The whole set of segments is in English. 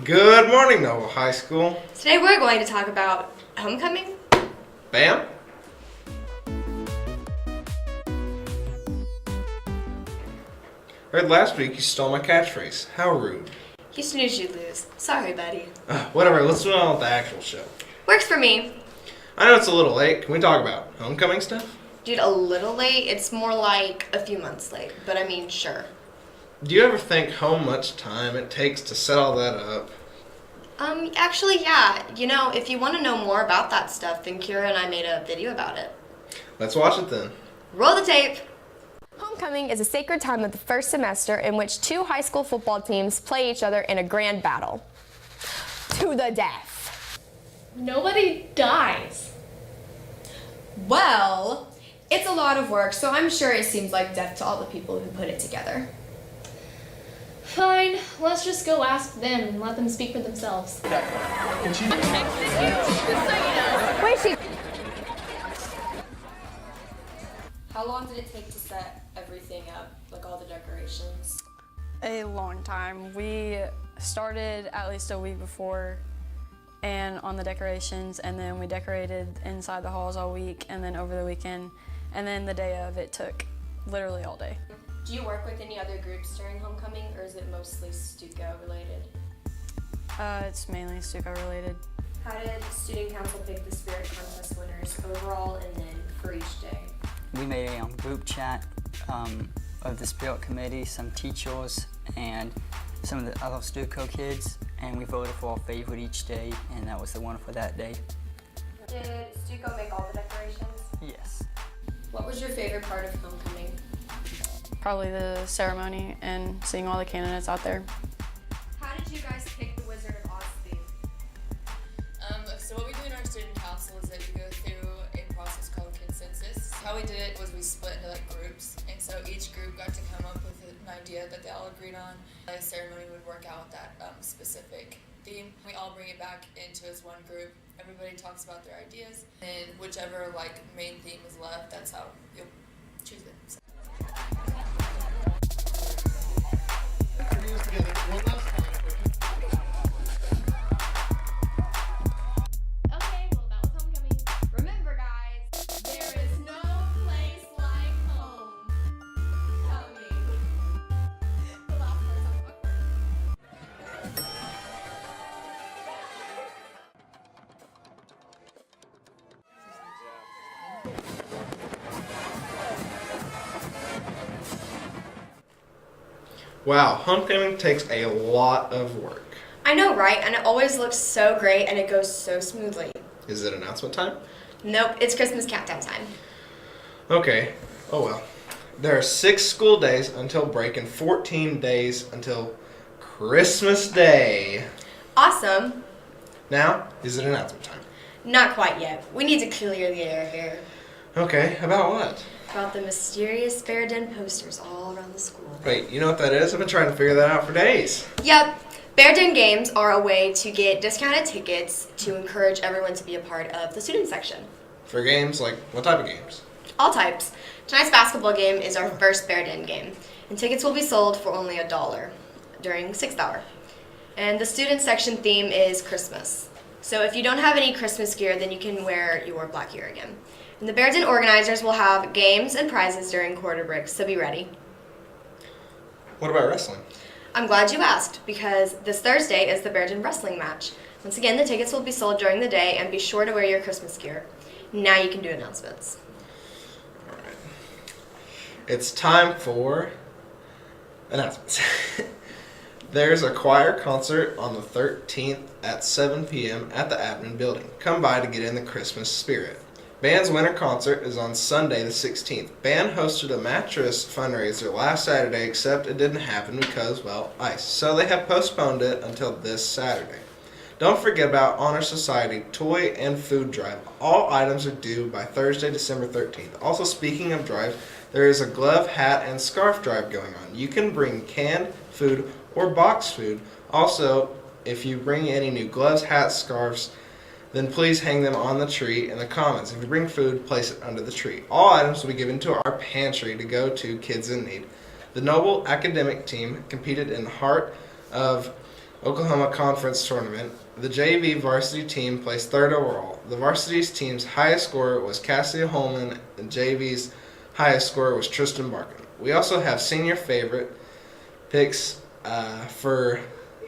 Good morning, Noble High School. Today we're going to talk about homecoming. Bam? Heard last week you stole my catchphrase. How rude. You snooze, you lose. Sorry, buddy. Whatever, let's move on with the actual show. Works for me. I know it's a little late. Can we talk about homecoming stuff? Dude, a little late. It's more like a few months late, but I mean, sure. Do you ever think how much time it takes to set all that up? Actually, yeah. You know, if you want to know more about that stuff, then Kira and I made a video about it. Let's watch it then. Roll the tape. Homecoming is a sacred time of the first semester in which two high school football teams play each other in a grand battle. To the death. Nobody dies. Well, it's a lot of work, so I'm sure it seems like death to all the people who put it together. Fine, let's just go ask them and let them speak for themselves. Wait, she... How long did it take to set everything up, like all the decorations? A long time. We started at least a week before and on the decorations, and then we decorated inside the halls all week and then over the weekend, and then the day of it took literally all day. Do you work with any other groups during homecoming, or is it mostly Stuco related? It's mainly Stuco related. How did student council pick the spirit contest winners overall and then for each day? We made a group chat of the spirit committee, some teachers, and some of the other Stuco kids, and we voted for our favorite each day, and that was the one for that day. Did Stuco make all the decorations? Yes. What was your favorite part of homecoming? Probably the ceremony and seeing all the candidates out there. How did you guys pick the Wizard of Oz theme? So what we do in our student council is that we go through a process called consensus. How we did it was we split into groups, and so each group got to come up with an idea that they all agreed on. The ceremony would work out that specific theme. We all bring it back into as one group. Everybody talks about their ideas, and whichever main theme is left, that's how you'll choose it. So. Okay, well that was homecoming. Remember, guys, there is no place like home. Coming. The last part's awkward. Wow, homecoming takes a lot of work. I know, right? And it always looks so great and it goes so smoothly. Is it announcement time? Nope, it's Christmas countdown time. Okay, oh well. There are 6 school days until break and 14 days until Christmas Day. Awesome. Now, is it announcement time? Not quite yet. We need to clear the air here. Okay, about what? About the mysterious Bear Den posters all around the school. Wait, you know what that is? I've been trying to figure that out for days. Yep. Bear Den games are a way to get discounted tickets to encourage everyone to be a part of the student section. For games, like what type of games? All types. Tonight's basketball game is our first Bear Den game, and tickets will be sold for only $1 during 6th hour. And the student section theme is Christmas. So if you don't have any Christmas gear, then you can wear your black gear again. And the Bear Den organizers will have games and prizes during quarter breaks, so be ready. What about wrestling? I'm glad you asked, because this Thursday is the Bear Den wrestling match. Once again, the tickets will be sold during the day, and be sure to wear your Christmas gear. Now you can do announcements. Alright. It's time for announcements. There's a choir concert on the 13th at 7 p.m. at the admin building. Come by to get in the Christmas spirit. Band's winter concert is on Sunday the 16th. Band hosted a mattress fundraiser last Saturday, except it didn't happen because, well, ice. So they have postponed it until this Saturday. Don't forget about Honor Society toy and food drive. All items are due by Thursday, December 13th. Also, speaking of drives, there is a glove, hat, and scarf drive going on. You can bring canned food or boxed food. Also, if you bring any new gloves, hats, scarves, then please hang them on the tree in the commons. If you bring food, place it under the tree. All items will be given to our pantry to go to kids in need. The Noble academic team competed in Heart of Oklahoma Conference Tournament. The JV varsity team placed third overall. The varsity team's highest scorer was Cassidy Holman, and JV's highest scorer was Tristan Barkin. We also have senior favorite picks for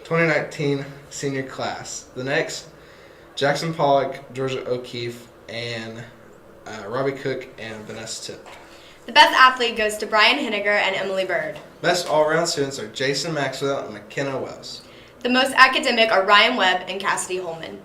2019 senior class. The next, Jackson Pollock, Georgia O'Keefe, and Robbie Cook and Vanessa Tip. The best athlete goes to Brian Henniger and Emily Bird. Best all-around students are Jason Maxwell and McKenna Wells. The most academic are Ryan Webb and Cassidy Holman.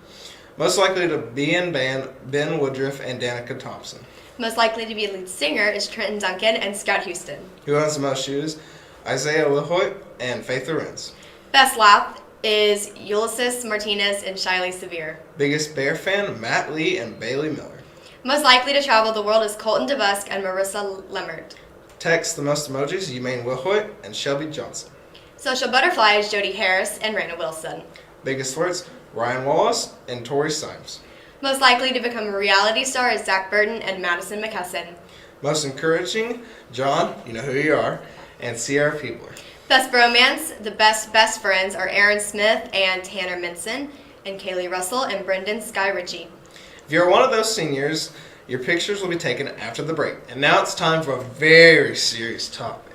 Most likely to be in band, Ben Woodruff and Danica Thompson. Most likely to be a lead singer is Trenton Duncan and Scott Houston. Who owns the most shoes? Isaiah Wilhoit and Faith Lorenz. Best lap is Ulysses Martinez and Shiley Severe. Biggest Bear fan, Matt Lee and Bailey Miller. Most likely to travel the world is Colton DeBusk and Marissa Lemmert. Text the most emojis, Umaine Wilhoit and Shelby Johnson. Social butterfly is Jody Harris and Raina Wilson. Biggest sports, Ryan Wallace and Tori Symes. Most likely to become a reality star is Zach Burton and Madison McCusson. Most encouraging, John, you know who you are, and Sierra Peebler. Best bromance, the best friends are Aaron Smith and Tanner Minson, and Kaylee Russell and Brendan Sky Ritchie. If you're one of those seniors, your pictures will be taken after the break. And now it's time for a very serious topic.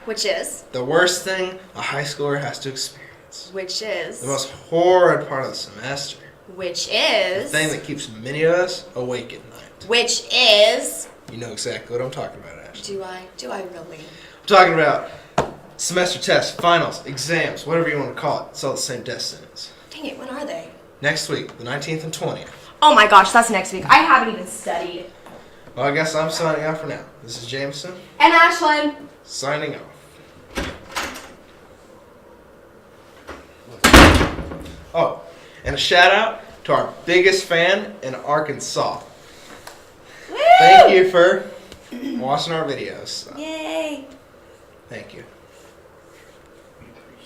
Which is? The worst thing a high schooler has to experience. Which is? The most horrid part of the semester. Which The is? thing that keeps many of us awake at night. Which is? You know exactly what I'm talking about, Ashley. Do I really? I'm talking about semester tests, finals, exams, whatever you want to call it. It's all the same death sentence. Dang it, when are they? Next week, the 19th and 20th. Oh my gosh, that's next week. I haven't even studied. Well, I guess I'm signing off for now. This is Jameson, And Ashlyn. signing off. Oh, and a shout out to our biggest fan in Arkansas. Woo! Thank you for watching our videos. Yay. Thank you.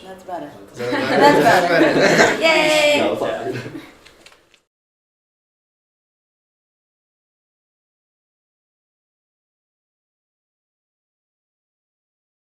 That's better. Is that better? Yay. That was awesome.